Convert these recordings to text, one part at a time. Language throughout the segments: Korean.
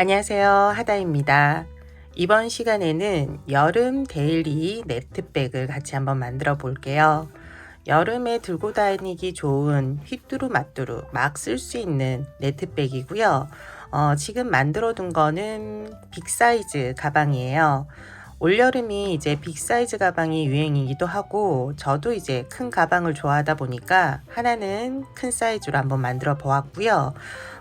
안녕하세요. 하다입니다. 이번 시간에는 여름 데일리 네트백을 같이 한번 만들어 볼게요. 여름에 들고 다니기 좋은 휘뚜루마뚜루 막 쓸 수 있는 네트백이고요. 지금 만들어 둔 거는 빅사이즈 가방이에요. 올여름이 이제 빅사이즈 가방이 유행이기도 하고 저도 이제 큰 가방을 좋아하다 보니까 하나는 큰 사이즈로 한번 만들어 보았고요.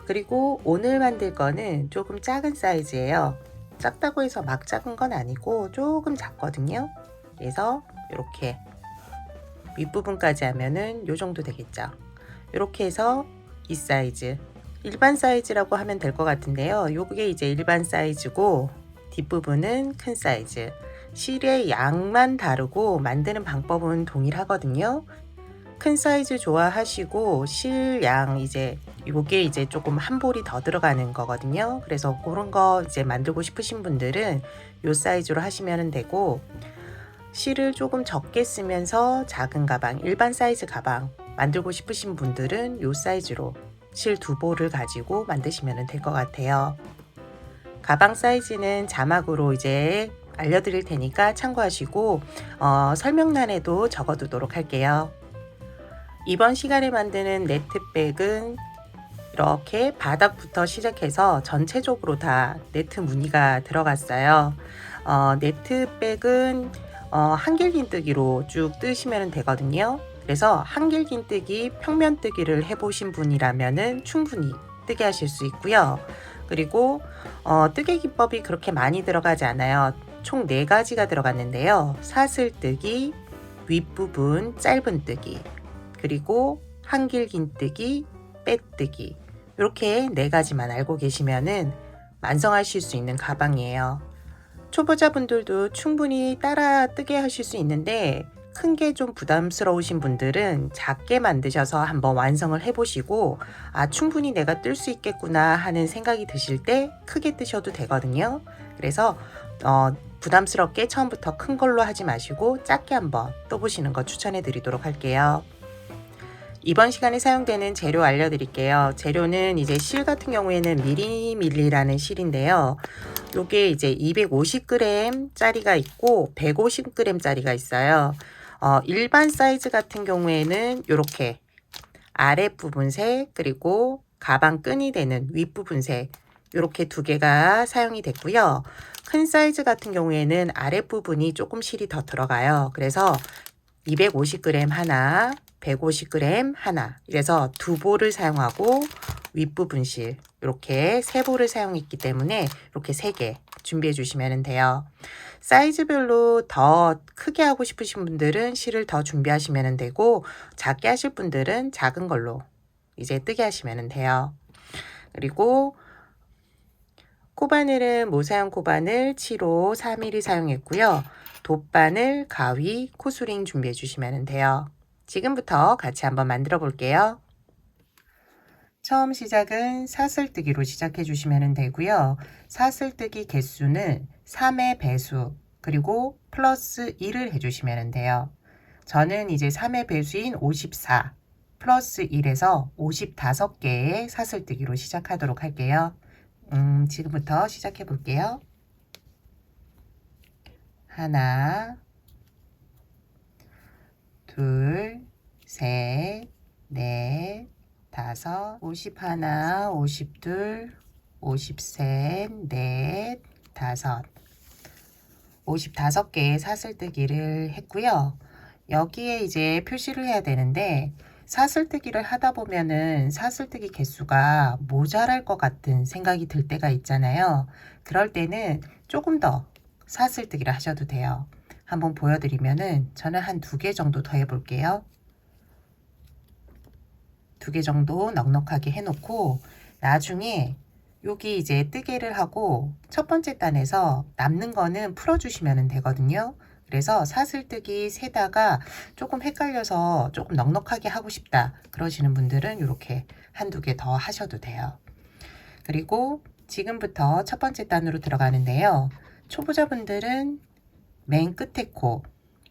그리고 오늘 만들 거는 조금 작은 사이즈예요. 작다고 해서 막 작은 건 아니고 조금 작거든요. 그래서 이렇게 윗부분까지 하면은 요 정도 되겠죠. 이렇게 해서 이 사이즈 일반 사이즈라고 하면 될 것 같은데요. 요게 이제 일반 사이즈고 뒷부분은 큰 사이즈. 실의 양만 다르고 만드는 방법은 동일하거든요. 큰 사이즈 좋아하시고 실 양 이제 요게 이제 조금 한 볼이 더 들어가는 거거든요. 그래서 그런 거 이제 만들고 싶으신 분들은 요 사이즈로 하시면 되고, 실을 조금 적게 쓰면서 작은 가방, 일반 사이즈 가방 만들고 싶으신 분들은 요 사이즈로 실 두 볼을 가지고 만드시면 될 것 같아요. 가방 사이즈는 자막으로 이제 알려드릴 테니까 참고하시고 설명란에도 적어두도록 할게요. 이번 시간에 만드는 네트백은 이렇게 바닥부터 시작해서 전체적으로 다 네트 무늬가 들어갔어요. 네트백은 한길긴뜨기로 쭉 뜨시면 되거든요. 그래서 한길긴뜨기, 평면뜨기를 해보신 분이라면 충분히 뜨게 하실 수 있고요. 그리고 뜨개 기법이 그렇게 많이 들어가지 않아요. 총 4가지가 들어갔는데요. 사슬뜨기, 윗부분 짧은 뜨기, 그리고 한길긴뜨기, 빼뜨기, 이렇게 4가지만 알고 계시면은 완성하실 수 있는 가방이에요. 초보자분들도 충분히 따라 뜨게 하실 수 있는데 큰 게 좀 부담스러우신 분들은 작게 만드셔서 한번 완성을 해보시고 충분히 내가 뜰 수 있겠구나 하는 생각이 드실 때 크게 뜨셔도 되거든요. 그래서 부담스럽게 처음부터 큰 걸로 하지 마시고 작게 한번 떠보시는 거 추천해 드리도록 할게요. 이번 시간에 사용되는 재료 알려드릴게요. 재료는 이제 실 같은 경우에는 미리밀리라는 실인데요. 요게 이제 250g 짜리가 있고 150g 짜리가 있어요. 일반 사이즈 같은 경우에는 이렇게 아랫부분 색, 그리고 가방 끈이 되는 윗부분 색, 이렇게 2개가 사용이 됐고요. 큰 사이즈 같은 경우에는 아랫부분이 조금 실이 더 들어가요. 그래서 250g 하나, 150g 하나, 이래서 2볼을 사용하고 윗부분 실 이렇게 3볼을 사용했기 때문에 이렇게 3개 준비해 주시면 돼요. 사이즈별로 더 크게 하고 싶으신 분들은 실을 더 준비하시면 되고, 작게 하실 분들은 작은 걸로 이제 뜨게 하시면 돼요. 그리고 코바늘은 모사형 코바늘 7호 4mm 사용했고요. 돗바늘, 가위, 코스링 준비해 주시면 돼요. 지금부터 같이 한번 만들어 볼게요. 처음 시작은 사슬뜨기로 시작해 주시면 되고요. 사슬뜨기 개수는 3의 배수, 그리고 플러스 1을 해주시면 돼요. 저는 이제 3의 배수인 54 플러스 1에서 55개의 사슬뜨기로 시작하도록 할게요. 지금부터 시작해 볼게요. 하나, 둘, 셋, 넷, 다섯, 51, 52, 53, 넷, 다섯, 55개의 사슬뜨기를 했고요. 여기에 이제 표시를 해야 되는데, 사슬뜨기를 하다 보면은 사슬뜨기 개수가 모자랄 것 같은 생각이 들 때가 있잖아요. 그럴 때는 조금 더 사슬뜨기를 하셔도 돼요. 한번 보여드리면은 저는 한 2개 정도 더 해볼게요. 2개 정도 넉넉하게 해놓고 나중에 여기 이제 뜨개를 하고 첫 번째 단에서 남는 거는 풀어주시면 되거든요. 그래서 사슬뜨기 세다가 조금 헷갈려서 조금 넉넉하게 하고 싶다 그러시는 분들은 이렇게 한두 개 더 하셔도 돼요. 그리고 지금부터 첫 번째 단으로 들어가는데요. 초보자분들은 맨 끝에 코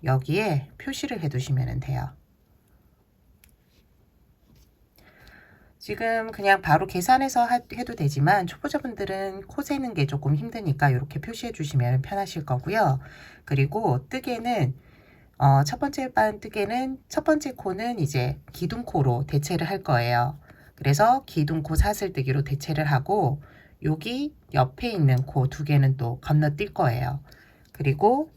여기에 표시를 해 두시면 돼요. 지금 그냥 바로 계산해서 해도 되지만 초보자분들은 코 세는 게 조금 힘드니까 이렇게 표시해 주시면 편하실 거고요. 그리고 뜨개는 첫 번째 반 뜨개는 첫 번째 코는 이제 기둥코로 대체를 할 거예요. 그래서 기둥코 사슬뜨기로 대체를 하고 여기 옆에 있는 코 두 개는 또 건너뛸 거예요. 그리고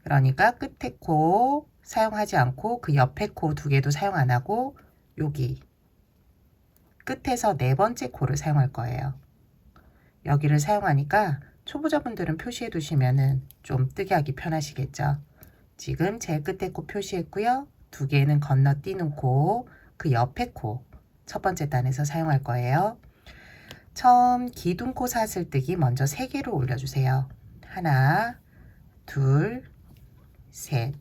그러니까 끝에 코 사용하지 않고 그 옆에 코 두 개도 사용 안 하고 여기 끝에서 네 번째 코를 사용할 거예요. 여기를 사용하니까 초보자분들은 표시해 두시면은 좀 뜨게 하기 편하시겠죠. 지금 제일 끝에 코 표시했고요. 두 개는 건너뛰는 코, 그 옆에 코 첫 번째 단에서 사용할 거예요. 처음 기둥코 사슬뜨기 먼저 3개를 올려주세요. 하나, 둘, 셋.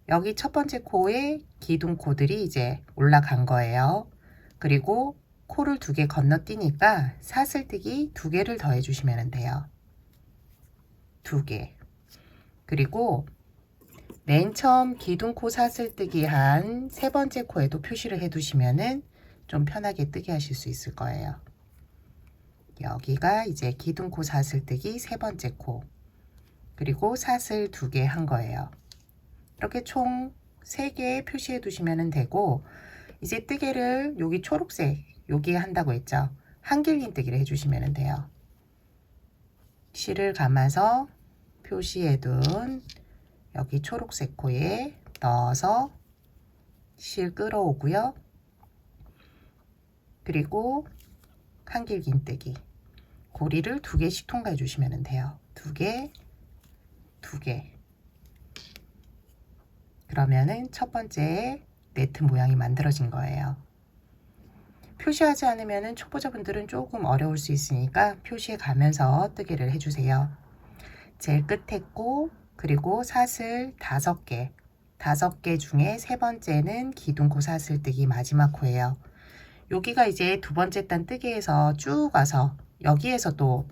여기 첫 번째 코에 기둥코들이 이제 올라간 거예요. 그리고 코를 2개 건너뛰니까 사슬뜨기 2개를 더해 주시면 돼요. 2개. 그리고 맨 처음 기둥코 사슬뜨기 한 3번째 코에도 표시를 해 두시면은 좀 편하게 뜨게 하실 수 있을 거예요. 여기가 이제 기둥코 사슬뜨기 3번째 코. 그리고 사슬 2개 한 거예요. 이렇게 총 3개 표시해 두시면 되고, 이제 뜨개를 여기 초록색 여기에 한다고 했죠. 한길긴 뜨기를 해주시면 돼요. 실을 감아서 표시해 둔 여기 초록색 코에 넣어서 실 끌어오고요. 그리고 한길긴 뜨기 고리를 2개씩 통과해 주시면 돼요. 2개, 2개. 그러면은 첫 번째 네트 모양이 만들어진 거예요. 표시하지 않으면 초보자분들은 조금 어려울 수 있으니까 표시해 가면서 뜨개를 해주세요. 제일 끝에 코 그리고 사슬 5개 5개 중에 3번째는 기둥코 사슬뜨기 마지막 코예요. 여기가 이제 두 번째 단 뜨개에서 쭉 와서 여기에서 또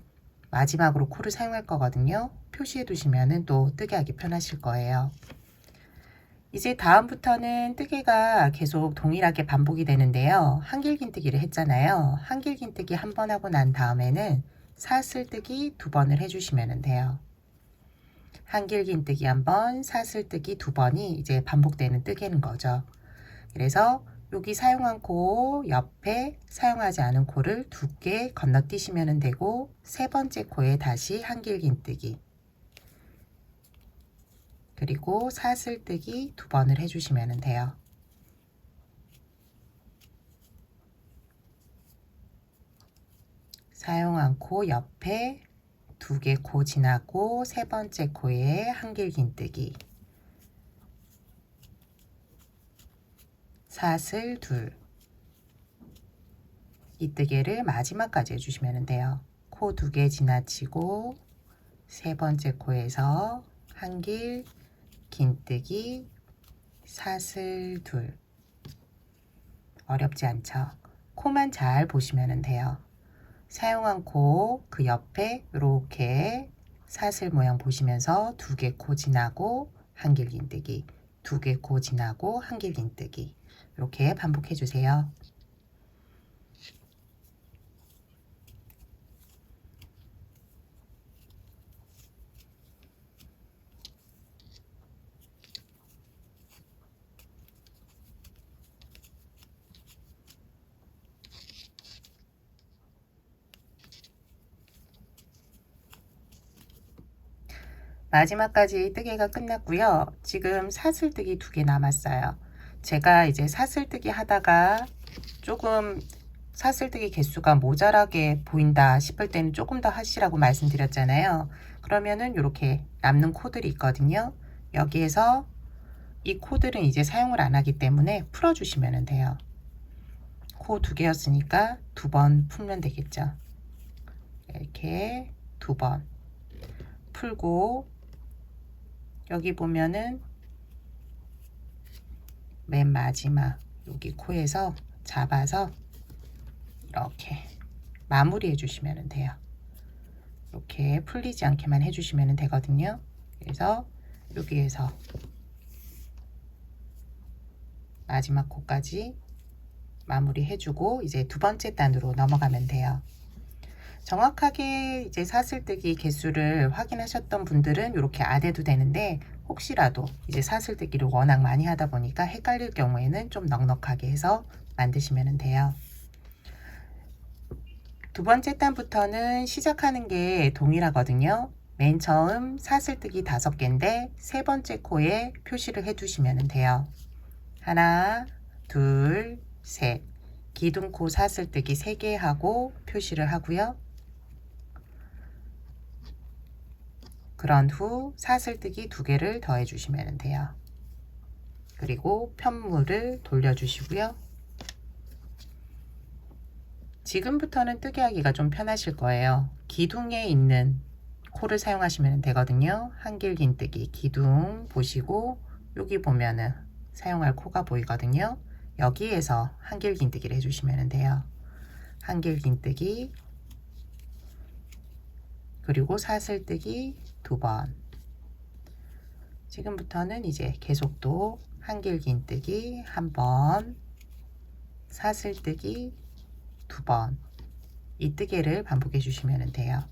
마지막으로 코를 사용할 거거든요. 표시해 두시면 또 뜨개 하기 편하실 거예요. 이제 다음부터는 뜨개가 계속 동일하게 반복이 되는데요. 한길긴뜨기를 했잖아요. 한길긴뜨기 한 번 하고 난 다음에는 사슬뜨기 2번을 해주시면 돼요. 한길긴뜨기 한 번, 사슬뜨기 2번이 이제 반복되는 뜨개는 거죠. 그래서 여기 사용한 코 옆에 사용하지 않은 코를 2개 건너뛰시면 되고, 3번째 코에 다시 한길긴뜨기 그리고 사슬뜨기 2번을 해주시면 돼요. 사용한 코 옆에 2개 코 지나고 3번째 코에 한길긴뜨기 사슬 둘. 이 뜨개를 마지막까지 해주시면 돼요. 코 2개 지나치고 3번째 코에서 한길 긴뜨기 사슬 둘. 어렵지 않죠? 코만 잘 보시면 돼요. 사용한 코 그 옆에 이렇게 사슬 모양 보시면서 2개 코 지나고 한길긴뜨기 2개 코 지나고 한길긴뜨기 이렇게 반복해 주세요. 마지막까지 뜨개가 끝났고요. 지금 사슬뜨기 2개 남았어요. 제가 이제 사슬뜨기 하다가 조금 사슬뜨기 개수가 모자라게 보인다 싶을 때는 조금 더 하시라고 말씀드렸잖아요. 그러면은 이렇게 남는 코들이 있거든요. 여기에서 이 코들은 이제 사용을 안 하기 때문에 풀어주시면 돼요. 코 2개였으니까 2번 풀면 되겠죠. 이렇게 2번 풀고, 여기 보면은 맨 마지막 여기 코에서 잡아서 이렇게 마무리 해주시면 돼요. 이렇게 풀리지 않게만 해주시면 되거든요. 그래서 여기에서 마지막 코까지 마무리 해주고 이제 두 번째 단으로 넘어가면 돼요. 정확하게 이제 사슬뜨기 개수를 확인하셨던 분들은 이렇게 안 해도 되는데, 혹시라도 이제 사슬뜨기를 워낙 많이 하다 보니까 헷갈릴 경우에는 좀 넉넉하게 해서 만드시면 돼요. 두 번째 단부터는 시작하는 게 동일하거든요. 맨 처음 사슬뜨기 5개인데 세 번째 코에 표시를 해 두시면 돼요. 하나, 둘, 셋. 기둥코 사슬뜨기 3개 하고 표시를 하고요. 그런 후 사슬뜨기 2개를 더해 주시면 돼요. 그리고 편물을 돌려주시고요. 지금부터는 뜨개 하기가 좀 편하실 거예요. 기둥에 있는 코를 사용하시면 되거든요. 한길긴뜨기 기둥 보시고 여기 보면은 사용할 코가 보이거든요. 여기에서 한길긴뜨기를 해주시면 돼요. 한길긴뜨기 그리고 사슬뜨기 2번. 지금부터는 이제 계속 또 한길긴뜨기 1번, 사슬뜨기 2번, 이 뜨개를 반복해 주시면 돼요.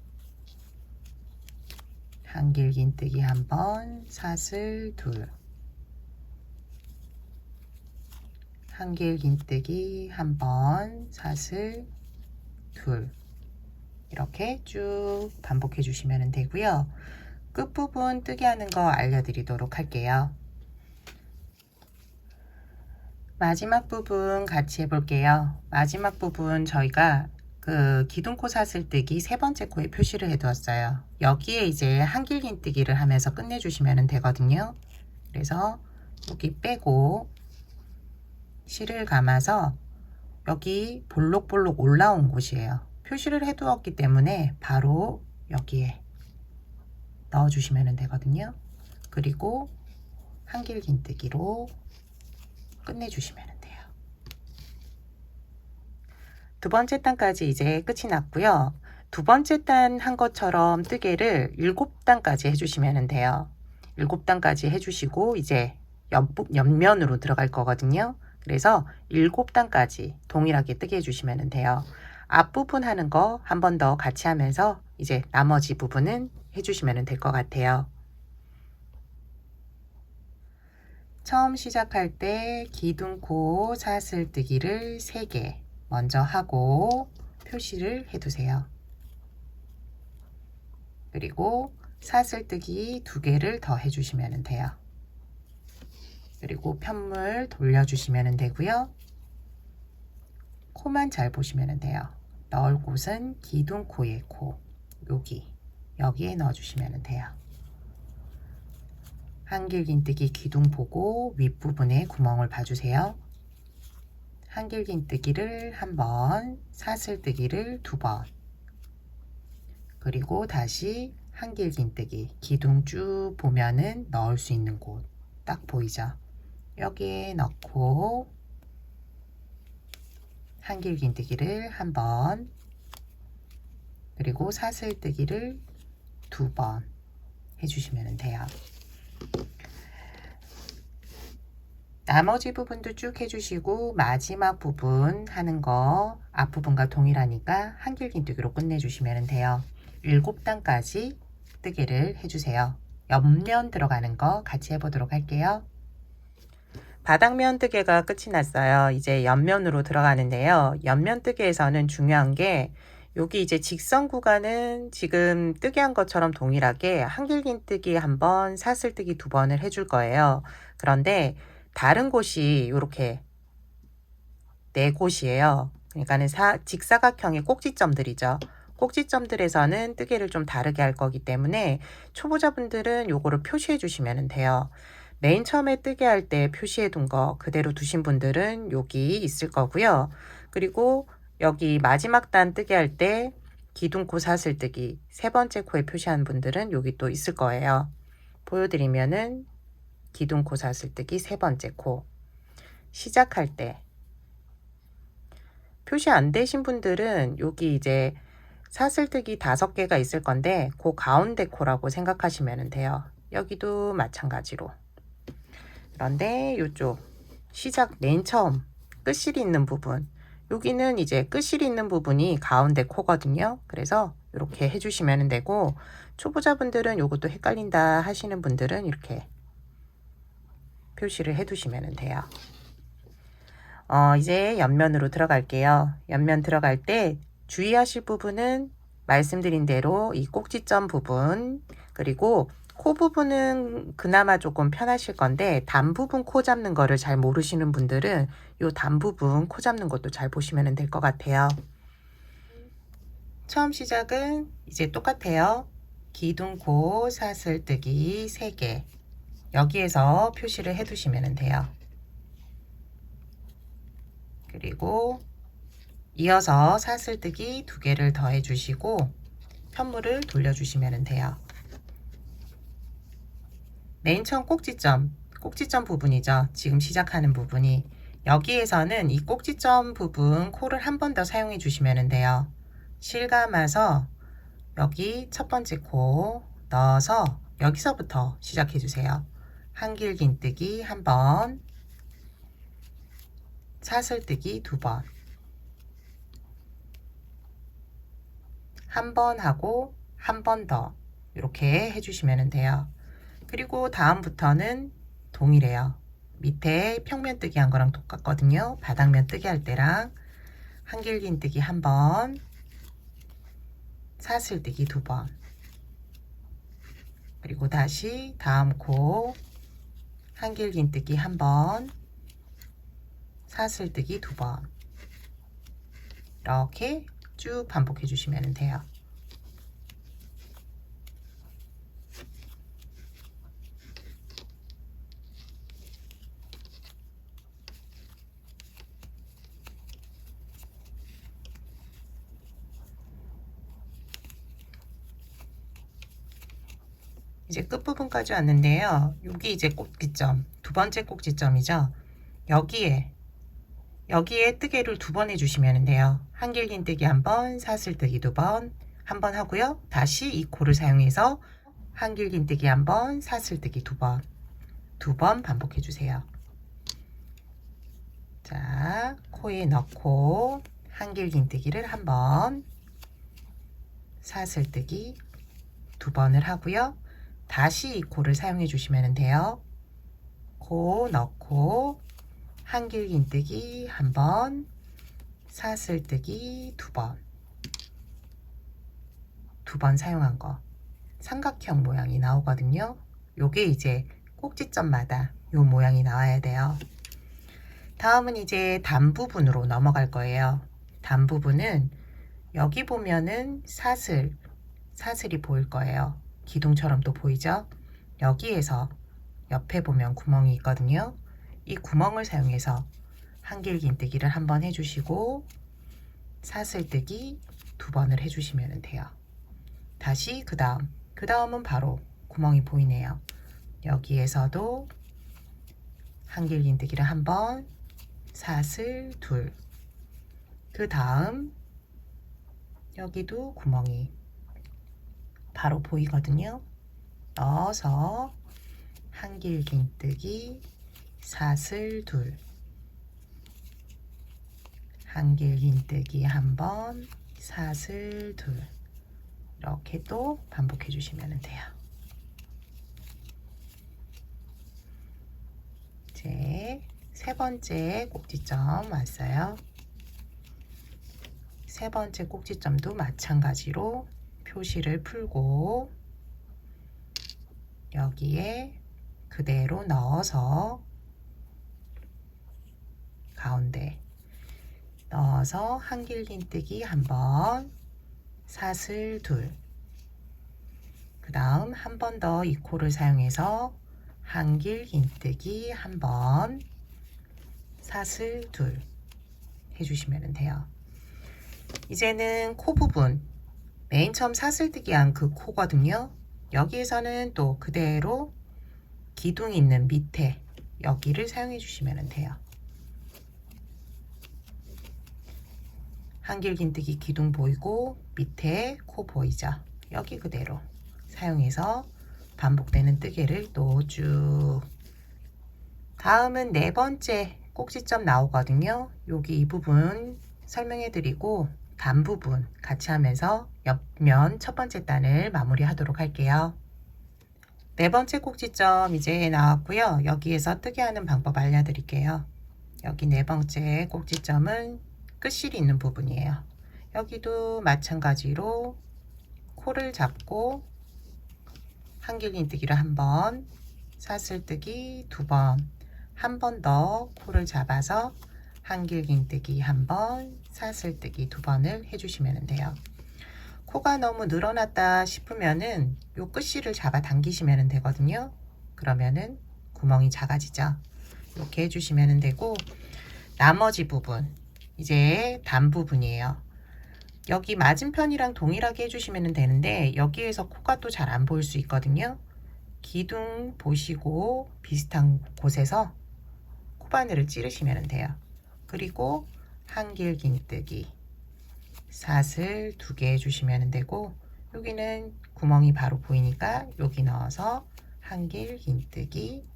한길긴뜨기 1번, 사슬 2, 한길긴뜨기 1번, 사슬 2, 이렇게 쭉 반복해 주시면 되고요. 끝부분 뜨개 하는 거 알려드리도록 할게요. 마지막 부분 같이 해볼게요. 마지막 부분 저희가 그 기둥코 사슬뜨기 3번째 코에 표시를 해 두었어요. 여기에 이제 한길긴뜨기를 하면서 끝내주시면 되거든요. 그래서 여기 빼고 실을 감아서 여기 볼록볼록 올라온 곳이에요. 표시를 해 두었기 때문에 바로 여기에 넣어 주시면 되거든요. 그리고 한길긴뜨기로 끝내주시면 돼요. 두 번째 단까지 이제 끝이 났고요. 두 번째 단 한 것처럼 뜨개를 7단까지 해주시면 돼요. 7단까지 해주시고 이제 옆면으로 들어갈 거거든요. 그래서 7단까지 동일하게 뜨개 해주시면 돼요. 앞부분 하는 거 한 번 더 같이 하면서 이제 나머지 부분은 해주시면 될 것 같아요. 처음 시작할 때 기둥코 사슬뜨기를 3개 먼저 하고 표시를 해 두세요. 그리고 사슬뜨기 2개를 더 해주시면 돼요. 그리고 편물 돌려주시면 되고요. 코만 잘 보시면 돼요. 넣을 곳은 기둥코의 코, 여기에 넣어주시면 돼요. 한길긴뜨기 기둥 보고 윗부분에 구멍을 봐주세요. 한길긴뜨기를 1번, 사슬뜨기를 2번, 그리고 다시 한길긴뜨기 기둥 쭉 보면은 넣을 수 있는 곳 딱 보이죠? 여기에 넣고 한길긴뜨기를 1번, 그리고 사슬뜨기를 2번 해주시면 돼요. 나머지 부분도 쭉 해주시고 마지막 부분 하는 거 앞부분과 동일하니까 한길긴뜨기로 끝내주시면 돼요. 7단까지 뜨개를 해주세요. 옆면 들어가는 거 같이 해보도록 할게요. 바닥면 뜨개가 끝이 났어요. 이제 옆면으로 들어가는데요. 옆면 뜨개에서는 중요한 게 여기 이제 직선 구간은 지금 뜨개한 것처럼 동일하게 한길긴뜨기 1번, 사슬뜨기 2번을 해줄 거예요. 그런데 다른 곳이 이렇게 4곳이에요. 그러니까는 직사각형의 꼭지점들이죠. 꼭지점들에서는 뜨개를 좀 다르게 할 거기 때문에 초보자분들은 요거를 표시해 주시면 돼요. 맨 처음에 뜨개 할 때 표시해 둔 거 그대로 두신 분들은 여기 있을 거고요. 그리고 여기 마지막 단 뜨개 할 때 기둥코 사슬뜨기 3번째 코에 표시한 분들은 여기 또 있을 거예요. 보여드리면은 기둥코 사슬뜨기 3번째 코 시작할 때 표시 안 되신 분들은 여기 이제 사슬뜨기 5개가 있을 건데 그 가운데 코라고 생각하시면 돼요. 여기도 마찬가지로. 그런데 이쪽 시작 맨 처음 끝실이 있는 부분, 여기는 이제 끝실이 있는 부분이 가운데 코거든요. 그래서 이렇게 해주시면 되고, 초보자분들은 이것도 헷갈린다 하시는 분들은 이렇게 표시를 해두시면 돼요. 이제 옆면으로 들어갈게요. 옆면 들어갈 때 주의하실 부분은 말씀드린 대로 이 꼭지점 부분, 그리고 코 부분은 그나마 조금 편하실 건데 단 부분 코 잡는 거를 잘 모르시는 분들은 요 단 부분 코 잡는 것도 잘 보시면 될 것 같아요. 처음 시작은 이제 똑같아요. 기둥코 사슬뜨기 3개, 여기에서 표시를 해 두시면 돼요. 그리고 이어서 사슬뜨기 2개를 더해 주시고 편물을 돌려주시면 돼요. 맨 처음 꼭지점 부분이죠. 지금 시작하는 부분이, 여기에서는 이 꼭지점 부분 코를 한 번 더 사용해 주시면 돼요. 실감아서 여기 첫 번째 코 넣어서 여기서부터 시작해 주세요. 한길긴뜨기 1번, 사슬뜨기 2번, 한 번 하고 한 번 더 이렇게 해주시면 돼요. 그리고 다음부터는 동일해요. 밑에 평면뜨기 한 거랑 똑같거든요. 바닥면 뜨기 할 때랑 한길긴뜨기 1번, 사슬뜨기 2번, 그리고 다시 다음 코 한길긴뜨기 1번, 사슬뜨기 2번, 이렇게 쭉 반복해 주시면 돼요. 이제 끝부분까지 왔는데요. 여기 이제 꼭지점, 두 번째 꼭지점이죠. 여기에 뜨개를 2번 해주시면 돼요. 한길긴뜨기 1번, 사슬뜨기 2번, 1번 하고요. 다시 이 코를 사용해서 한길긴뜨기 1번, 사슬뜨기 2번, 2번 반복해 주세요. 자, 코에 넣고 한길긴뜨기를 1번, 사슬뜨기 2번을 하고요. 다시 이 코를 사용해 주시면 돼요. 코 넣고 한길긴뜨기 1번, 사슬뜨기 2번, 2번 사용한 거 삼각형 모양이 나오거든요. 요게 이제 꼭지점마다 요 모양이 나와야 돼요. 다음은 이제 단 부분으로 넘어갈 거예요. 단 부분은 여기 보면은 사슬이 보일 거예요. 기둥처럼 또 보이죠? 여기에서 옆에 보면 구멍이 있거든요. 이 구멍을 사용해서 한길긴뜨기를 1번 해주시고 사슬뜨기 2번을 해주시면 돼요. 다시 그 다음은 바로 구멍이 보이네요. 여기에서도 한길긴뜨기를 1번, 사슬 2, 그 다음 여기도 구멍이 바로 보이거든요. 넣어서 한길긴뜨기 사슬 2, 한길긴뜨기 1번, 사슬 2, 이렇게 또 반복해 주시면 돼요. 이제 세 번째 꼭지점 왔어요. 세 번째 꼭지점도 마찬가지로 표시를 풀고 여기에 그대로 넣어서 가운데 넣어서 한길긴뜨기 1번, 사슬 2, 그 다음 한 번 더 이 코를 사용해서 한길긴뜨기 1번, 사슬 2 해주시면 돼요. 이제는 코 부분, 맨 처음 사슬뜨기 한 그 코거든요. 여기에서는 또 그대로 기둥 있는 밑에 여기를 사용해 주시면 돼요. 한길긴뜨기 기둥 보이고 밑에 코 보이죠? 여기 그대로 사용해서 반복되는 뜨개를 또 쭉. 다음은 네 번째 꼭지점 나오거든요. 여기 이 부분 설명해 드리고 단 부분 같이 하면서 옆면 첫 번째 단을 마무리 하도록 할게요. 네 번째 꼭지점 이제 나왔고요. 여기에서 뜨게 하는 방법 알려드릴게요. 여기 네 번째 꼭지점은 끝실이 있는 부분이에요. 여기도 마찬가지로 코를 잡고 한길긴뜨기를 한 번, 사슬뜨기 두 번, 한 번 더 코를 잡아서 한길긴뜨기 한 번, 사슬뜨기 두 번을 해주시면 돼요. 코가 너무 늘어났다 싶으면은 요 끝실을 잡아 당기시면 되거든요. 그러면은 구멍이 작아지죠. 이렇게 해주시면 되고, 나머지 부분 이제 단 부분이에요. 여기 맞은편이랑 동일하게 해주시면 되는데 여기에서 코가 또 잘 안 보일 수 있거든요. 기둥 보시고 비슷한 곳에서 코바늘을 찌르시면 돼요. 그리고 한길긴뜨기 사슬 2개 해주시면 되고, 여기는 구멍이 바로 보이니까 여기 넣어서 한길긴뜨기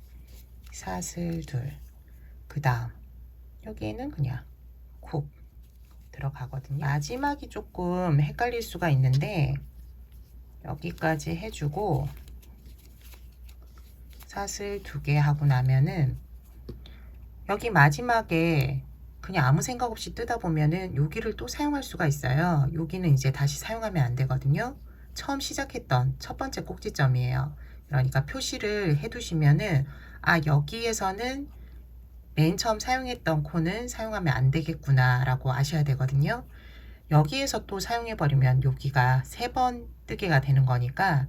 사슬 2, 그 다음 여기에는 그냥 콕 들어가거든요. 마지막이 조금 헷갈릴 수가 있는데 여기까지 해주고 사슬 2개 하고 나면은 여기 마지막에 그냥 아무 생각 없이 뜯다 보면은 여기를 또 사용할 수가 있어요. 여기는 이제 다시 사용하면 안 되거든요. 처음 시작했던 첫 번째 꼭지점이에요. 그러니까 표시를 해 두시면은 여기에서는 맨 처음 사용했던 코는 사용하면 안 되겠구나 라고 아셔야 되거든요. 여기에서 또 사용해 버리면 여기가 3번 뜨개가 되는 거니까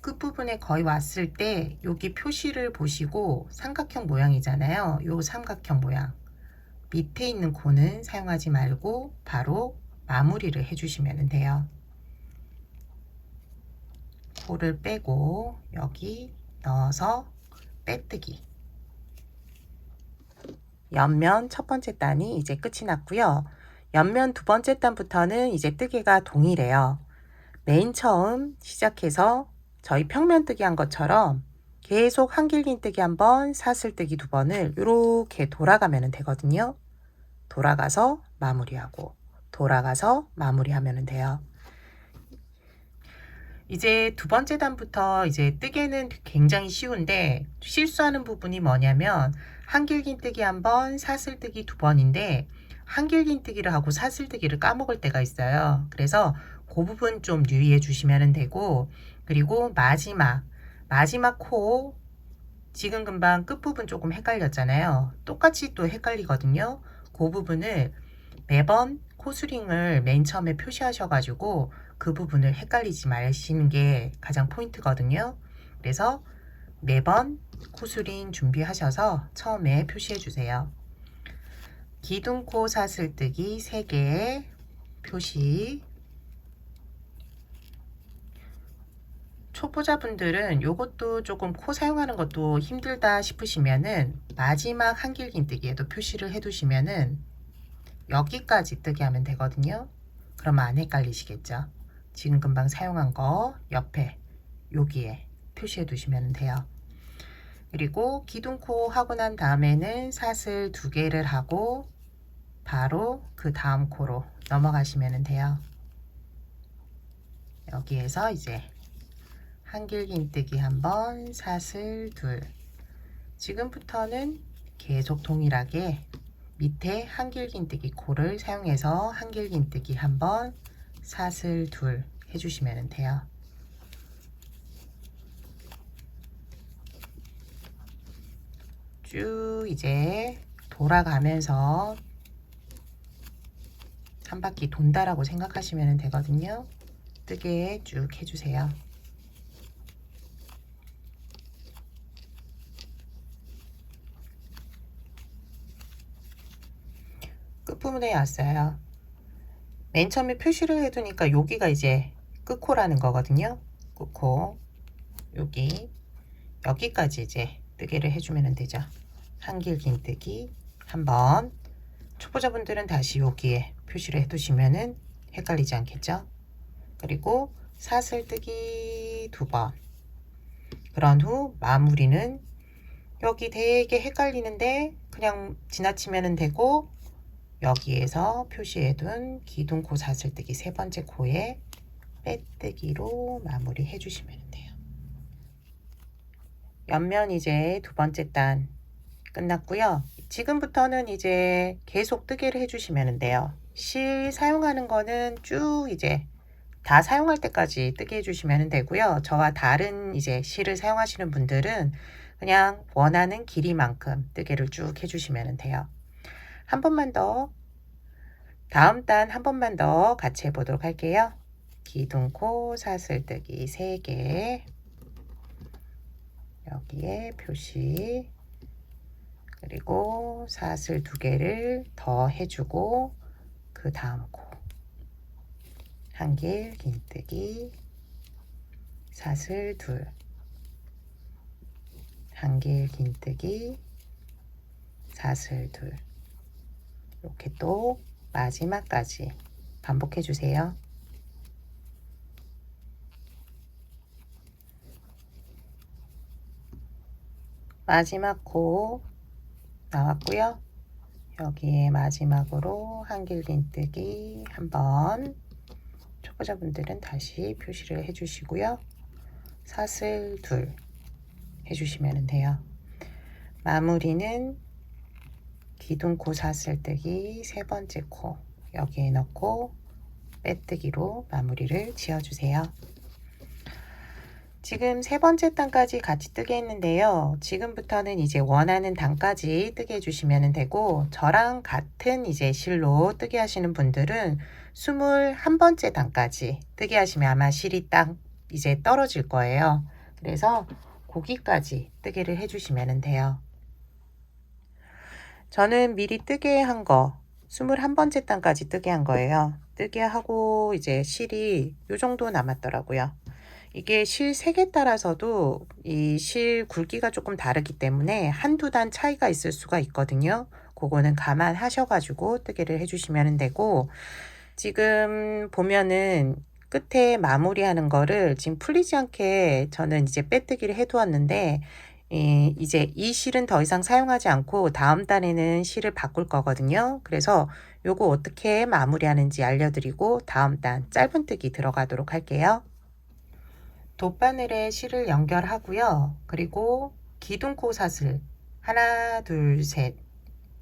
끝부분에 거의 왔을 때 여기 표시를 보시고 삼각형 모양이잖아요. 요 삼각형 모양 밑에 있는 코는 사용하지 말고 바로 마무리를 해주시면 돼요. 코를 빼고 여기 넣어서 빼뜨기. 옆면 첫 번째 단이 이제 끝이 났고요. 옆면 두 번째 단부터는 이제 뜨개가 동일해요. 맨 처음 시작해서 저희 평면 뜨기 한 것처럼 계속 한길긴뜨기 한 번, 사슬뜨기 두 번을 이렇게 돌아가면 되거든요. 돌아가서 마무리하고 돌아가서 마무리하면 돼요. 이제 두 번째 단부터 이제 뜨개는 굉장히 쉬운데 실수하는 부분이 뭐냐면 한길긴뜨기 한 번, 사슬뜨기 두 번인데 한길긴뜨기를 하고 사슬뜨기를 까먹을 때가 있어요. 그래서 그 부분 좀 유의해 주시면 되고, 그리고 마지막 코 지금 금방 끝부분 조금 헷갈렸잖아요. 똑같이 또 헷갈리거든요. 그 부분을 매번 코스링을 맨 처음에 표시하셔가지고 그 부분을 헷갈리지 마시는 게 가장 포인트거든요. 그래서 매번 코스링 준비하셔서 처음에 표시해 주세요. 기둥코 사슬뜨기 3개 표시. 초보자분들은 요것도 조금 코 사용하는 것도 힘들다 싶으시면은 마지막 한길긴뜨기에도 표시를 해 두시면은 여기까지 뜨게 하면 되거든요. 그러면 안 헷갈리시겠죠. 지금 금방 사용한 거 옆에 여기에 표시해 두시면 돼요. 그리고 기둥코 하고 난 다음에는 사슬 2개를 하고 바로 그 다음 코로 넘어가시면 돼요. 여기에서 이제 한길긴뜨기 한 번, 사슬 2. 지금부터는 계속 동일하게 밑에 한길긴뜨기 코를 사용해서 한길긴뜨기 한 번, 사슬 2 해주시면 돼요. 쭉 이제 돌아가면서 한 바퀴 돈다라고 생각하시면 되거든요. 뜨개 쭉 해주세요. 끝부분에 왔어요. 맨 처음에 표시를 해두니까 여기가 이제 끝코라는 거거든요. 끝코 여기까지 이제 뜨개를 해주면 되죠. 한길긴뜨기 한번. 초보자분들은 다시 여기에 표시를 해두시면은 헷갈리지 않겠죠. 그리고 사슬뜨기 2번. 그런 후 마무리는 여기 되게 헷갈리는데 그냥 지나치면 되고, 여기에서 표시해둔 기둥코 사슬뜨기 세 번째 코에 빼뜨기로 마무리 해주시면 돼요. 옆면 이제 두 번째 단 끝났고요. 지금부터는 이제 계속 뜨개를 해주시면 돼요. 실 사용하는 거는 쭉 이제 다 사용할 때까지 뜨게 해주시면 되고요. 저와 다른 이제 실을 사용하시는 분들은 그냥 원하는 길이만큼 뜨개를 쭉 해주시면 돼요. 한 번만 더, 다음 단 한 번만 더 같이 해보도록 할게요. 기둥코 사슬뜨기 3개, 여기에 표시, 그리고 사슬 2개를 더 해주고, 그 다음 코 한길 긴뜨기 사슬 2, 한길 긴뜨기 사슬 2, 이렇게 또 마지막까지 반복해 주세요. 마지막 코 나왔고요. 여기에 마지막으로 한길 긴뜨기 한번, 초보자분들은 다시 표시를 해주시고요. 사슬 2 해주시면 돼요. 마무리는 기둥코 사슬뜨기 세 번째 코 여기에 넣고 빼뜨기로 마무리를 지어주세요. 지금 세 번째 단까지 같이 뜨게 했는데요. 지금부터는 이제 원하는 단까지 뜨게 해주시면 되고, 저랑 같은 이제 실로 뜨게 하시는 분들은 21번째 단까지 뜨게 하시면 아마 실이 딱 이제 떨어질 거예요. 그래서 거기까지 뜨개를 해주시면 돼요. 저는 미리 뜨게 한 거 21번째 단까지 뜨게 한 거예요. 뜨게 하고 이제 실이 요 정도 남았더라고요. 이게 실 색에 따라서도 이 실 굵기가 조금 다르기 때문에 한두 단 차이가 있을 수가 있거든요. 그거는 감안하셔가지고 뜨개를 해주시면 되고, 지금 보면은 끝에 마무리하는 거를 지금 풀리지 않게 저는 이제 빼뜨기를 해두었는데, 이제 이 실은 더 이상 사용하지 않고 다음 단에는 실을 바꿀 거거든요. 그래서 요거 어떻게 마무리하는지 알려드리고 다음 단 짧은뜨기 들어가도록 할게요. 돗바늘에 실을 연결하고요. 그리고 기둥코 사슬 하나, 둘, 셋,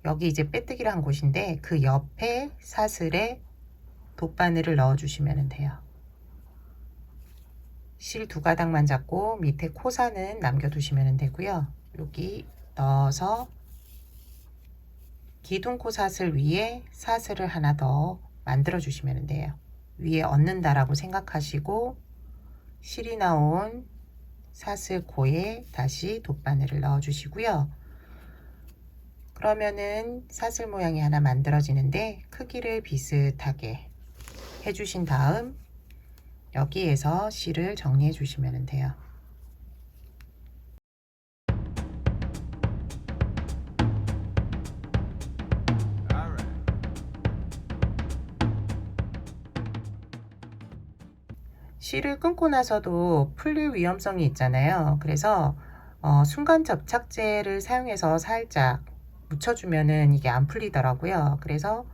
여기 이제 빼뜨기를 한 곳인데 그 옆에 사슬에 돗바늘을 넣어 주시면 돼요. 실 2가닥만 잡고 밑에 코사는 남겨 두시면 되고요. 여기 넣어서 기둥코 사슬 위에 사슬을 하나 더 만들어 주시면 돼요. 위에 얹는다라고 생각하시고 실이 나온 사슬 코에 다시 돗바늘을 넣어 주시고요. 그러면은 사슬 모양이 하나 만들어지는데 크기를 비슷하게 해주신 다음 여기에서 실을 정리해 주시면 돼요. 실을 끊고 나서도 풀릴 위험성이 있잖아요. 그래서 순간 접착제를 사용해서 살짝 묻혀주면은 이게 안 풀리더라고요. 그래서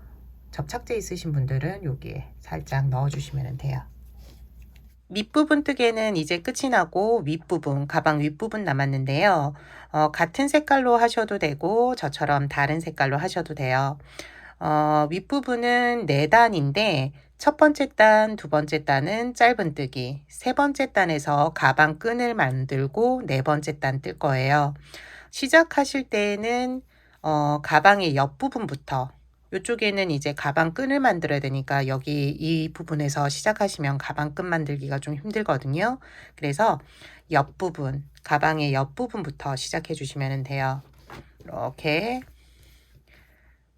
접착제 있으신 분들은 여기에 살짝 넣어주시면 돼요. 밑부분 뜨개는 이제 끝이 나고 윗부분, 가방 윗부분 남았는데요. 같은 색깔로 하셔도 되고 저처럼 다른 색깔로 하셔도 돼요. 윗부분은 4단인데 첫 번째 단, 두 번째 단은 짧은뜨기, 세 번째 단에서 가방 끈을 만들고 네 번째 단 뜰 거예요. 시작하실 때에는 가방의 옆부분부터, 이쪽에는 이제 가방 끈을 만들어야 되니까 여기 이 부분에서 시작하시면 가방 끈 만들기가 좀 힘들거든요. 그래서 옆부분, 가방의 옆부분부터 시작해 주시면 돼요. 이렇게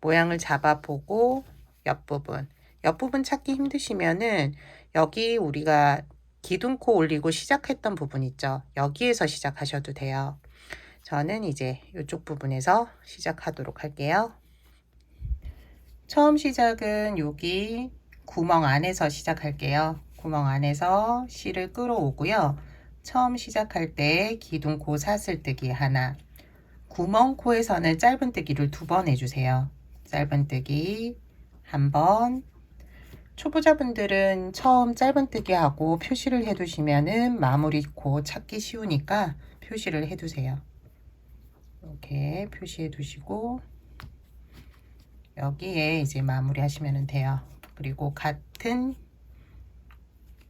모양을 잡아보고 옆부분 찾기 힘드시면은 여기 우리가 기둥코 올리고 시작했던 부분 있죠. 여기에서 시작하셔도 돼요. 저는 이제 이쪽 부분에서 시작하도록 할게요. 처음 시작은 여기 구멍 안에서 시작할게요. 구멍 안에서 실을 끌어오고요. 처음 시작할 때 기둥코 사슬뜨기 하나, 구멍코에서는 짧은뜨기를 2번 해주세요. 짧은뜨기 1번. 초보자분들은 처음 짧은뜨기 하고 표시를 해두시면은 마무리 코 찾기 쉬우니까 표시를 해두세요. 이렇게 표시해 두시고 여기에 이제 마무리 하시면 돼요. 그리고 같은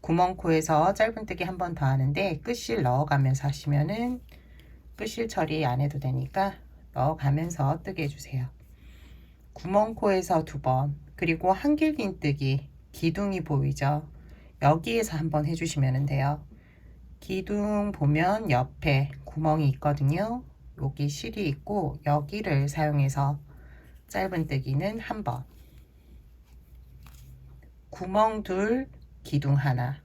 구멍코에서 짧은뜨기 1번 더 하는데 끝실 넣어가면서 하시면은 끝실 처리 안 해도 되니까 넣어가면서 뜨게 해주세요. 구멍코에서 2번, 그리고 한길긴뜨기 기둥이 보이죠? 여기에서 한번 해주시면 돼요. 기둥 보면 옆에 구멍이 있거든요. 여기 실이 있고 여기를 사용해서 짧은뜨기는 1번, 구멍 2, 기둥 하나,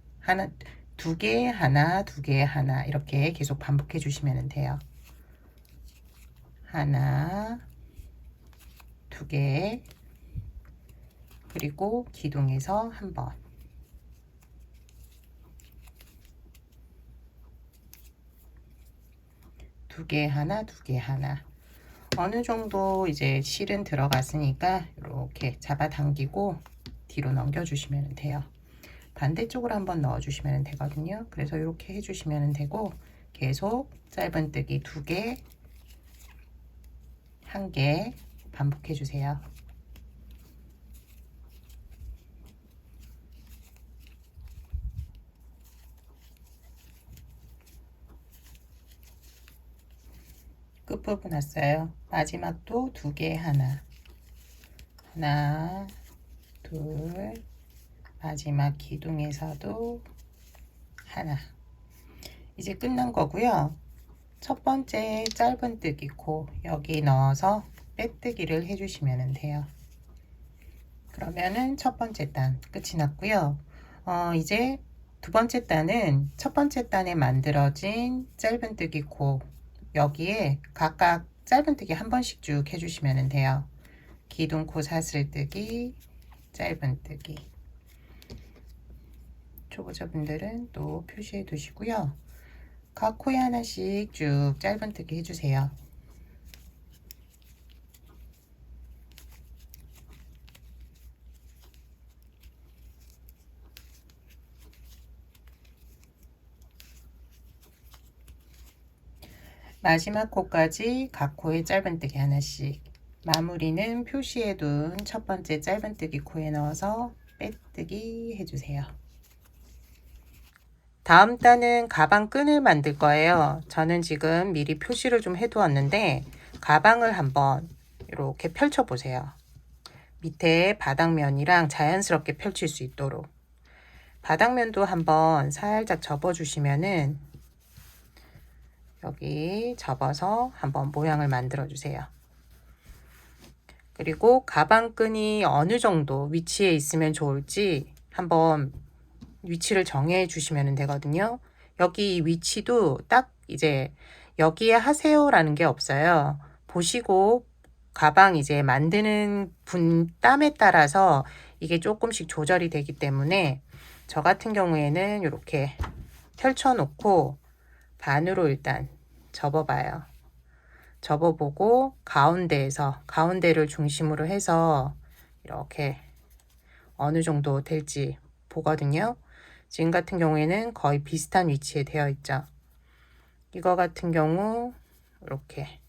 2개, 하나, 2개, 하나 이렇게 계속 반복해 주시면 돼요. 하나, 2개, 그리고 기둥에서 1번, 두 개 하나, 2개 하나. 어느 정도 이제 실은 들어갔으니까 이렇게 잡아당기고 뒤로 넘겨주시면 돼요. 반대쪽으로 한번 넣어주시면 되거든요. 그래서 이렇게 해주시면 되고 계속 짧은뜨기 2개, 1개 반복해 주세요. 끝부분 왔어요. 마지막도 2개 하나, 하나, 둘, 마지막 기둥에서도 하나. 이제 끝난 거고요. 첫 번째 짧은뜨기 코 여기 넣어서 빼뜨기를 해주시면 돼요. 그러면은 첫 번째 단 끝이 났고요. 이제 두 번째 단은 첫 번째 단에 만들어진 짧은뜨기 코 여기에 각각 짧은뜨기 1번씩 쭉 해주시면 돼요. 기둥코 사슬뜨기, 짧은뜨기. 초보자분들은 또 표시해 두시고요. 각 코에 하나씩 쭉 짧은뜨기 해주세요. 마지막 코까지 각 코에 짧은뜨기 하나씩. 마무리는 표시해둔 첫 번째 짧은뜨기 코에 넣어서 빼뜨기 해주세요. 다음 단은 가방 끈을 만들 거예요. 저는 지금 미리 표시를 좀 해두었는데 가방을 한번 이렇게 펼쳐 보세요. 밑에 바닥면이랑 자연스럽게 펼칠 수 있도록 바닥면도 한번 살짝 접어 주시면은 여기 접어서 한번 모양을 만들어 주세요. 그리고 가방끈이 어느 정도 위치에 있으면 좋을지 한번 위치를 정해 주시면 되거든요. 여기 위치도 딱 이제 여기에 하세요 라는 게 없어요. 보시고 가방 이제 만드는 분 땀에 따라서 이게 조금씩 조절이 되기 때문에 저 같은 경우에는 이렇게 펼쳐 놓고 반으로 일단 접어봐요. 접어보고 가운데를 중심으로 해서 이렇게 어느 정도 될지 보거든요. 지금 같은 경우에는 거의 비슷한 위치에 되어 있죠. 이거 같은 경우 이렇게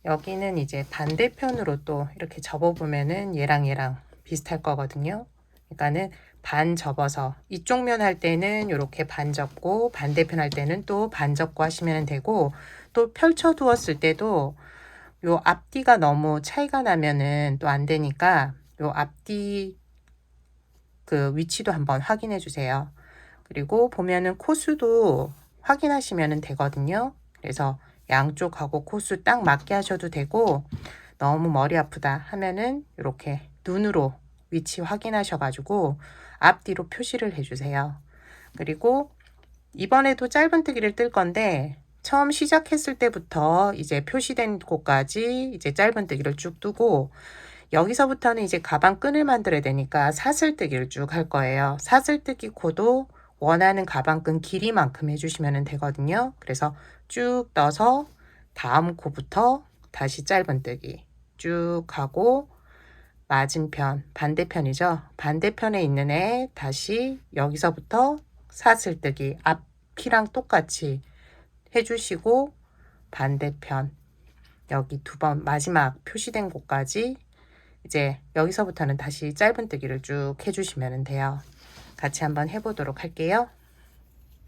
여기는 이제 반대편으로 또 이렇게 접어보면은 얘랑 비슷할 거거든요. 그러니까는 반 접어서 이쪽 면 할 때는 이렇게 반 접고 반대편 할 때는 또 반 접고 하시면 되고 또 펼쳐 두었을 때도 요 앞뒤가 너무 차이가 나면은 또 안 되니까 요 앞뒤 그 위치도 한번 확인해 주세요. 그리고 보면은 코수도 확인하시면 되거든요. 그래서 양쪽하고 코수 딱 맞게 하셔도 되고 너무 머리 아프다 하면은 이렇게 눈으로 위치 확인하셔가지고 앞뒤로 표시를 해주세요. 그리고 이번에도 짧은뜨기를 뜰 건데 처음 시작했을 때부터 이제 표시된 곳까지 이제 짧은뜨기를 쭉 뜨고 여기서부터는 이제 가방 끈을 만들어야 되니까 사슬뜨기를 쭉 할 거예요. 사슬뜨기 코도 원하는 가방끈 길이만큼 해주시면 되거든요. 그래서 쭉 떠서 다음 코부터 다시 짧은뜨기 쭉 하고 맞은편 반대편이죠. 반대편에 있는 애 다시 여기서부터 사슬뜨기 앞이랑 똑같이 해주시고 반대편 여기 두 번 마지막 표시된 곳까지 이제 여기서부터는 다시 짧은뜨기를 쭉 해주시면 돼요. 같이 한번 해보도록 할게요.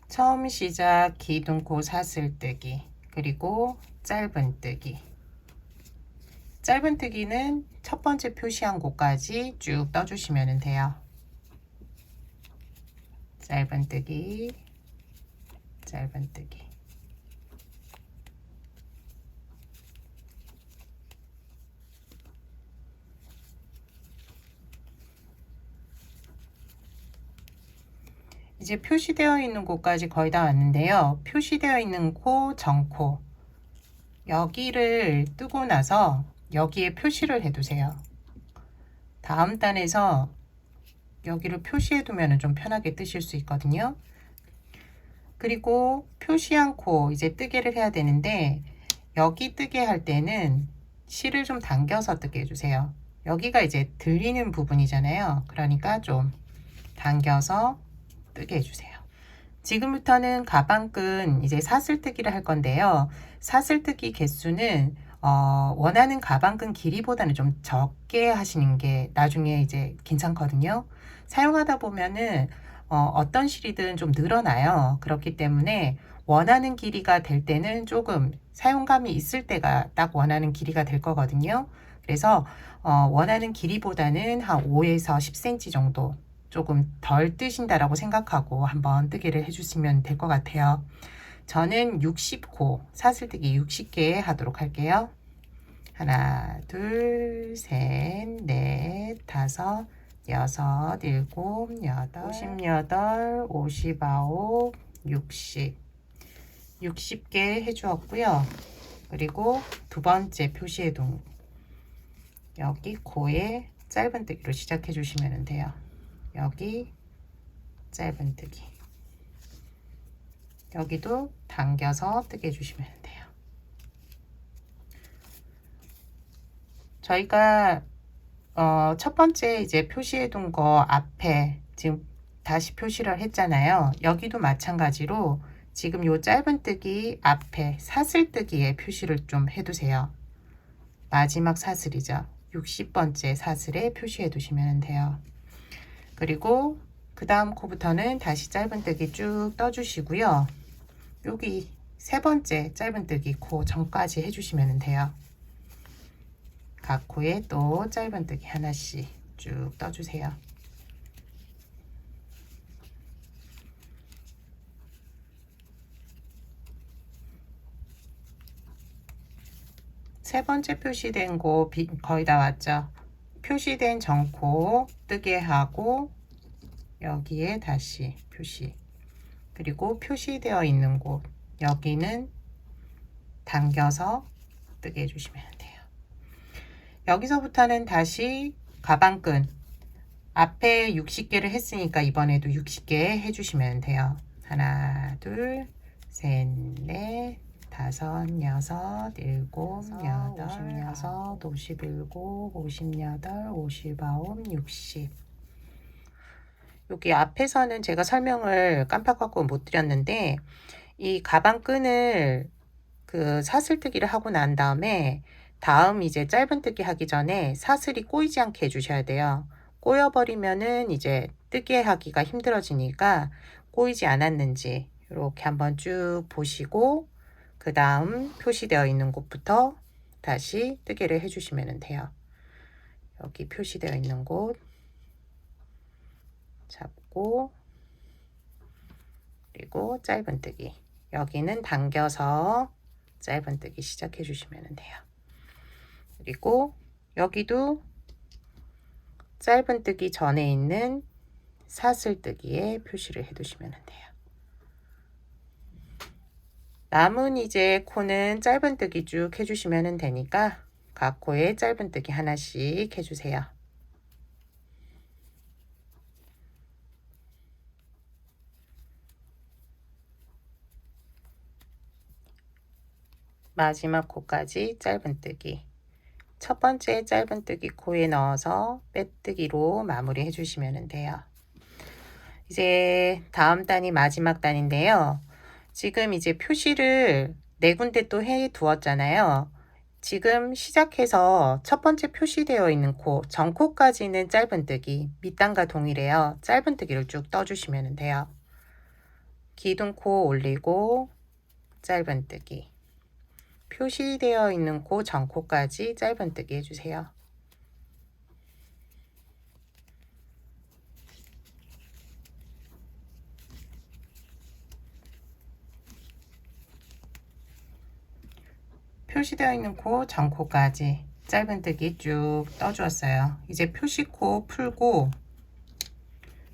처음 시작 기둥코 사슬뜨기 그리고 짧은뜨기. 짧은뜨기는 첫 번째 표시한 곳까지 쭉 떠주시면 돼요. 짧은뜨기, 짧은뜨기. 이제 표시되어 있는 곳까지 거의 다 왔는데요. 표시되어 있는 코, 정코 여기를 뜨고 나서 여기에 표시를 해두세요. 다음 단에서 여기를 표시해 두면 좀 편하게 뜨실 수 있거든요. 그리고 표시한 코 이제 뜨개를 해야 되는데 여기 뜨개 할 때는 실을 좀 당겨서 뜨게 해주세요. 여기가 이제 들리는 부분이잖아요. 그러니까 좀 당겨서 뜨게 해주세요. 지금부터는 가방끈 이제 사슬뜨기를 할 건데요. 사슬뜨기 개수는 원하는 가방끈 길이보다는 좀 적게 하시는 게 나중에 이제 괜찮거든요. 사용하다 보면은 어떤 실이든 좀 늘어나요. 그렇기 때문에 원하는 길이가 될 때는 조금 사용감이 있을 때가 딱 원하는 길이가 될 거거든요. 그래서 원하는 길이보다는 한 5에서 10cm 정도 조금 덜 뜨신다라고 생각하고 한번 뜨기를 해주시면 될 것 같아요. 저는 60코 사슬뜨기 60개 하도록 할게요. 하나, 둘, 셋, 넷, 다섯, 여섯, 일곱, 여덟, 58, 59, 60 60개 해주었고요. 그리고 두 번째 표시해둔 여기 코에 짧은뜨기로 시작해 주시면 돼요. 여기 짧은뜨기 여기도 당겨서 뜨게 해주시면 돼요. 저희가 첫 번째 이제 표시해둔 거 앞에 지금 다시 표시를 했잖아요. 여기도 마찬가지로 지금 요 짧은뜨기 앞에 사슬뜨기에 표시를 좀 해두세요. 마지막 사슬이죠. 60번째 사슬에 표시해 두시면 돼요. 그리고 그 다음 코부터는 다시 짧은뜨기 쭉 떠주시고요. 여기 세 번째 짧은뜨기 코 전까지 해주시면 돼요. 각 코에 또 짧은뜨기 하나씩 쭉 떠주세요. 세 번째 표시된 곳 거의 다 왔죠. 표시된 전코 뜨게 하고 여기에 다시 표시, 그리고 표시되어 있는 곳 여기는 당겨서 뜨게 해주시면 돼요. 여기서부터는 다시 가방끈 앞에 60개를 했으니까 이번에도 60개 해주시면 돼요. 하나, 둘, 셋, 넷, 다섯, 여섯, 일곱, 여덟, 56, 57, 58, 59, 60. 여기 앞에서는 제가 설명을 깜빡하고 못 드렸는데 이 가방끈을 그 사슬뜨기를 하고 난 다음에 다음 이제 짧은뜨기 하기 전에 사슬이 꼬이지 않게 해주셔야 돼요. 꼬여버리면은 이제 뜨개 하기가 힘들어지니까 꼬이지 않았는지 이렇게 한번 쭉 보시고 그 다음 표시되어 있는 곳부터 다시 뜨개를 해주시면 돼요. 여기 표시되어 있는 곳 잡고 그리고 짧은뜨기 여기는 당겨서 짧은뜨기 시작해 주시면 돼요. 그리고 여기도 짧은뜨기 전에 있는 사슬뜨기에 표시를 해 두시면 돼요. 남은 이제 코는 짧은뜨기 쭉 해주시면 되니까 각 코에 짧은뜨기 하나씩 해주세요. 마지막 코까지 짧은뜨기. 첫 번째 짧은뜨기 코에 넣어서 빼뜨기로 마무리 해주시면 돼요. 이제 다음 단이 마지막 단인데요. 지금 이제 표시를 4군데 또 해 두었잖아요. 지금 시작해서 첫 번째 표시되어 있는 코, 전코까지는 짧은뜨기, 밑단과 동일해요. 짧은뜨기를 쭉 떠주시면 돼요. 기둥코 올리고 짧은뜨기, 표시되어 있는 코 전코까지 짧은뜨기 해주세요. 표시되어 있는 코 전코까지 짧은뜨기 쭉 떠주었어요. 이제 표시코 풀고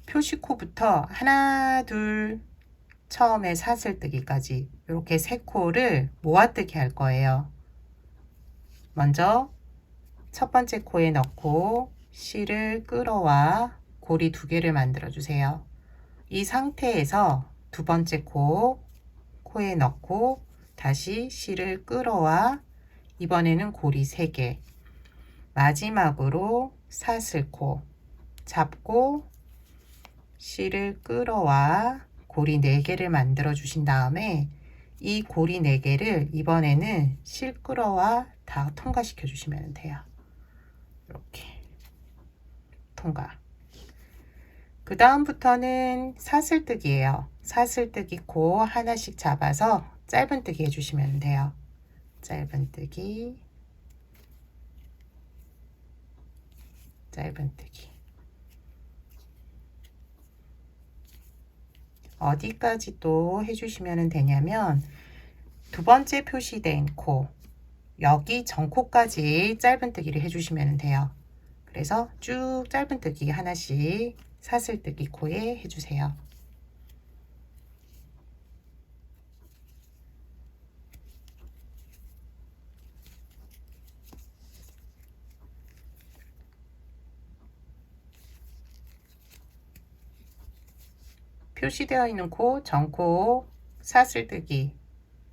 표시코부터 하나 둘 처음에 사슬뜨기까지 이렇게 3코를 모아뜨기 할 거예요. 먼저 첫 번째 코에 넣고 실을 끌어와 고리 2개를 만들어 주세요. 이 상태에서 두 번째 코에 넣고 다시 실을 끌어와 이번에는 고리 3개, 마지막으로 사슬코 잡고 실을 끌어와 고리 4개를 만들어 주신 다음에 이 고리 4개를 이번에는 실 끌어와 다 통과시켜 주시면 돼요. 이렇게 통과. 그 다음부터는 사슬뜨기예요. 사슬뜨기 코 하나씩 잡아서 짧은뜨기 해주시면 돼요. 짧은뜨기, 짧은뜨기. 어디까지 또 해주시면 되냐면 두 번째 표시된 코, 여기 전코까지 짧은뜨기를 해주시면 돼요. 그래서 쭉 짧은뜨기 하나씩 사슬뜨기 코에 해주세요. 표시되어 있는 코, 전코, 사슬뜨기,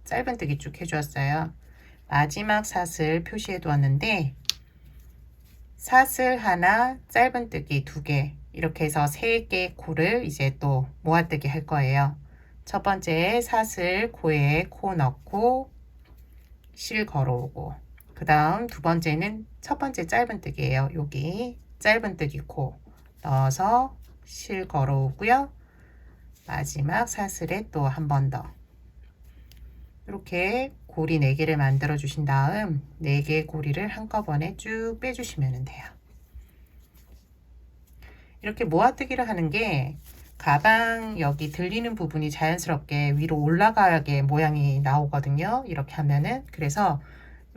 짧은뜨기 쭉 해주었어요. 마지막 사슬 표시해 두었는데 사슬 하나, 짧은뜨기 2개 이렇게 해서 3개 코를 이제 또 모아뜨기 할 거예요. 첫 번째 사슬 코에 코 넣고 실 걸어오고, 그 다음 두 번째는 첫 번째 짧은뜨기예요. 여기 짧은뜨기 코 넣어서 실 걸어오고요. 마지막 사슬에 또 한 번 더 이렇게 고리 4개를 만들어 주신 다음 4개의 고리를 한꺼번에 쭉 빼주시면 돼요. 이렇게 모아뜨기를 하는 게 가방 여기 들리는 부분이 자연스럽게 위로 올라가게 모양이 나오거든요. 이렇게 하면은. 그래서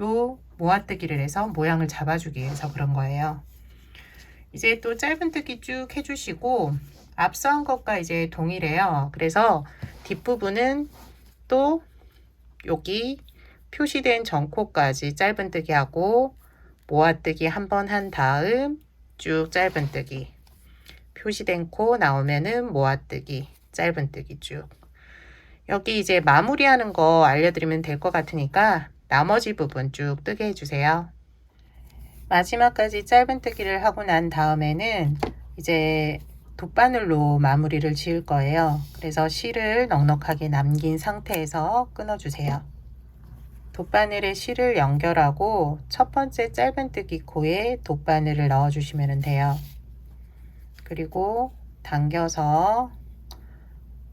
요 모아뜨기를 해서 모양을 잡아주기 위해서 그런 거예요. 이제 또 짧은뜨기 쭉 해주시고 앞서 한 것과 이제 동일해요. 그래서 뒷부분은 또 여기 표시된 전코까지 짧은뜨기 하고 모아뜨기 한 번 한 다음 쭉 짧은뜨기, 표시된 코 나오면은 모아뜨기, 짧은뜨기 쭉. 여기 이제 마무리하는 거 알려드리면 될 것 같으니까 나머지 부분 쭉 뜨게 해주세요. 마지막까지 짧은뜨기를 하고 난 다음에는 이제 돗바늘로 마무리를 지을 거예요. 그래서 실을 넉넉하게 남긴 상태에서 끊어주세요. 돗바늘에 실을 연결하고 첫 번째 짧은뜨기 코에 돗바늘을 넣어 주시면 돼요. 그리고 당겨서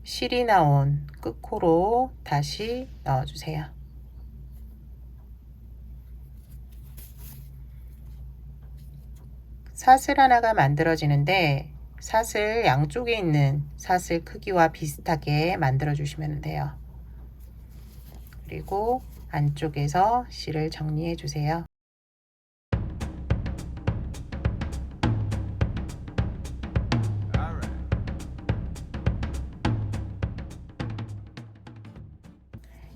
실이 나온 끝코로 다시 넣어 주세요. 사슬 하나가 만들어지는데 사슬 양쪽에 있는 사슬 크기와 비슷하게 만들어 주시면 돼요. 그리고 안쪽에서 실을 정리해 주세요.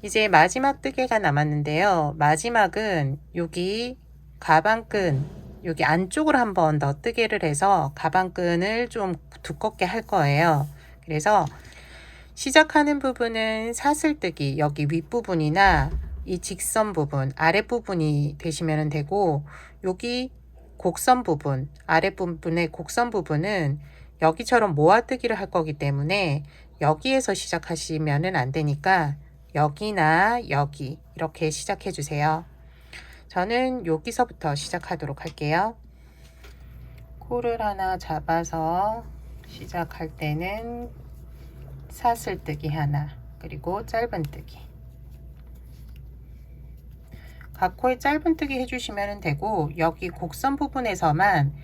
이제 마지막 뜨개가 남았는데요. 마지막은 여기 가방끈 여기 안쪽으로 한번 더 뜨개를 해서 가방끈을 좀 두껍게 할 거예요. 그래서 시작하는 부분은 사슬뜨기 여기 윗부분이나 이 직선 부분 아랫부분이 되시면 되고, 여기 곡선 부분 아랫부분의 곡선 부분은 여기처럼 모아뜨기를 할 거기 때문에 여기에서 시작하시면 안 되니까 여기나 여기 이렇게 시작해 주세요. 저는 여기서부터 시작하도록 할게요. 코를 하나 잡아서 시작할 때는 사슬뜨기 하나, 그리고 짧은뜨기. 각 코에 짧은뜨기 해주시면 되고, 여기 곡선 부분에서만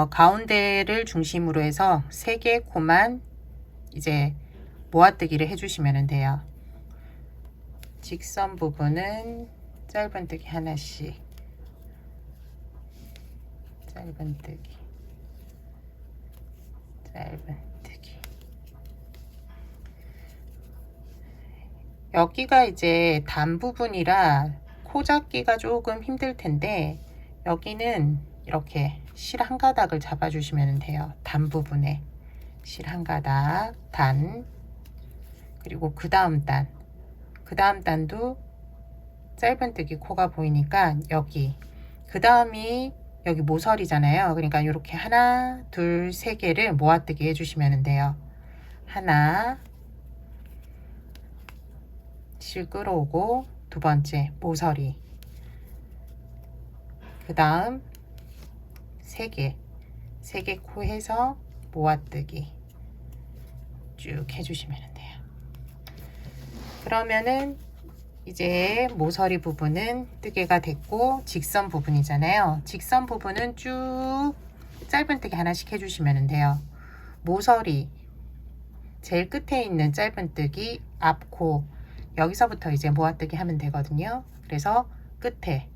가운데를 중심으로 해서 3개 코만 이제 모아뜨기를 해주시면 돼요. 직선 부분은 짧은뜨기 하나씩, 짧은뜨기, 짧은뜨기. 여기가 이제 단 부분이라 코 잡기가 조금 힘들 텐데, 여기는 이렇게 실 한 가닥을 잡아 주시면 돼요. 단 부분에 실 한 가닥, 단, 그리고 그 다음 단도 짧은뜨기 코가 보이니까 여기, 그 다음이 여기 모서리잖아요. 그러니까 이렇게 하나, 둘, 세 개를 모아뜨기 해주시면 돼요. 하나, 실 끌어오고, 두 번째 모서리, 그 다음 세 개 코 해서 모아뜨기 쭉 해주시면 돼요. 그러면은 이제 모서리 부분은 뜨개가 됐고, 직선 부분이잖아요. 직선 부분은 쭉 짧은뜨기 하나씩 해주시면 돼요. 모서리 제일 끝에 있는 짧은뜨기 앞코, 여기서부터 이제 모아뜨기 하면 되거든요. 그래서 끝에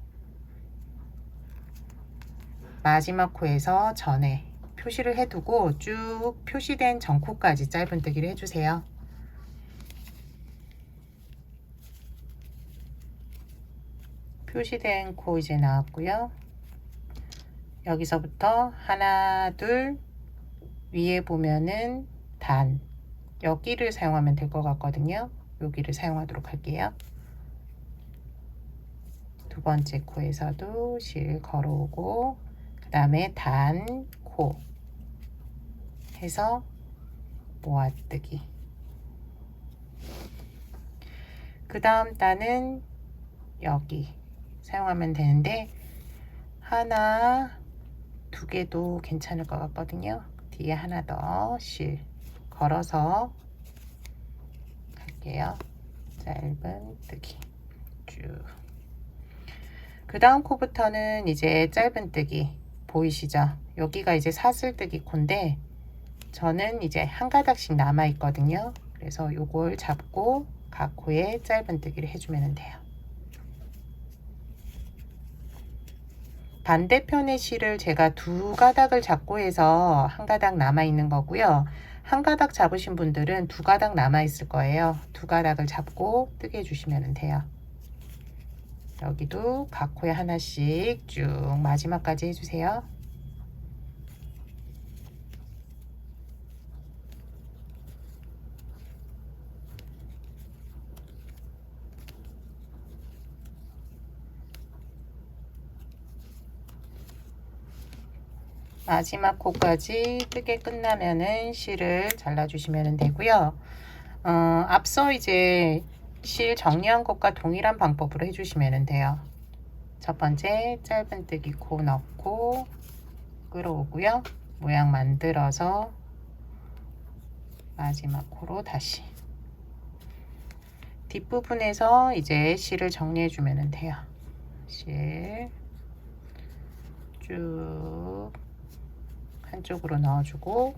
마지막 코에서 전에 표시를 해두고 쭉 표시된 전코까지 짧은뜨기를 해주세요. 표시된 코 이제 나왔고요. 여기서부터 하나, 둘, 위에 보면은 단, 여기를 사용하면 될 것 같거든요. 여기를 사용하도록 할게요. 두 번째 코에서도 실 걸어오고, 그 다음에 단, 코 해서 모아뜨기. 그 다음 단은 여기 사용하면 되는데, 하나, 두 개도 괜찮을 것 같거든요. 뒤에 하나 더 실 걸어서 갈게요. 짧은뜨기 쭉. 그 다음 코부터는 이제 짧은뜨기 보이시죠? 여기가 이제 사슬뜨기 코인데, 저는 이제 한 가닥씩 남아 있거든요. 그래서 요걸 잡고 각 코에 짧은뜨기를 해주면 돼요. 반대편의 실을 제가 두 가닥을 잡고 해서 한 가닥 남아 있는 거고요. 한 가닥 잡으신 분들은 두 가닥 남아 있을 거예요. 두 가닥을 잡고 뜨게 해주시면 돼요. 여기도 각 코에 하나씩 쭉 마지막까지 해주세요. 마지막 코까지 뜨개 끝나면은 실을 잘라 주시면 되고요. 앞서 이제 실 정리한 것과 동일한 방법으로 해주시면 돼요. 첫 번째 짧은뜨기 코 넣고 끌어오고요. 모양 만들어서 마지막 코로 다시 뒷부분에서 이제 실을 정리해 주면 돼요. 실 쭉 한쪽으로 넣어주고,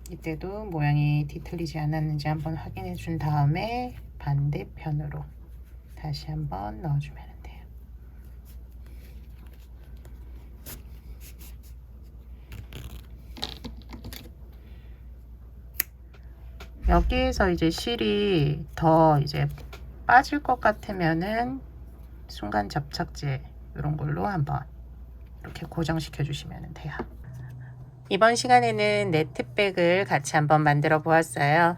이때도 모양이 뒤틀리지 않았는지 한번 확인해 준 다음에 반대편으로 다시 한번 넣어주면 돼요. 여기에서 이제 실이 더 이제 빠질 것 같으면은 순간 접착제 이런 걸로 한번 이렇게 고정시켜 주시면 돼요. 이번 시간에는 네트백을 같이 한번 만들어 보았어요.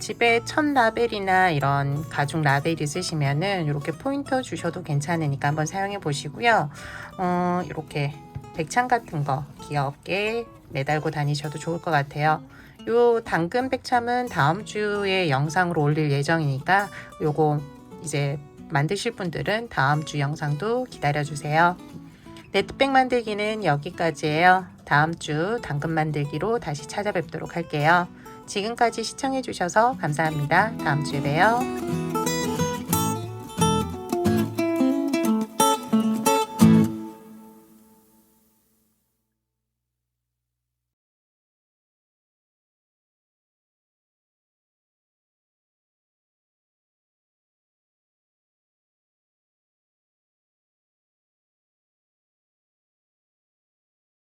집에 천 라벨이나 이런 가죽 라벨 있으시면은 이렇게 포인터 주셔도 괜찮으니까 한번 사용해 보시고요. 이렇게 백창 같은 거 귀엽게 매달고 다니셔도 좋을 것 같아요. 요 당근 백참은 다음 주에 영상으로 올릴 예정이니까 요거 이제 만드실 분들은 다음 주 영상도 기다려 주세요. 네트백 만들기는 여기까지예요. 다음 주 당근 만들기로 다시 찾아뵙도록 할게요. 지금까지 시청해 주셔서 감사합니다. 다음 주에 봬요.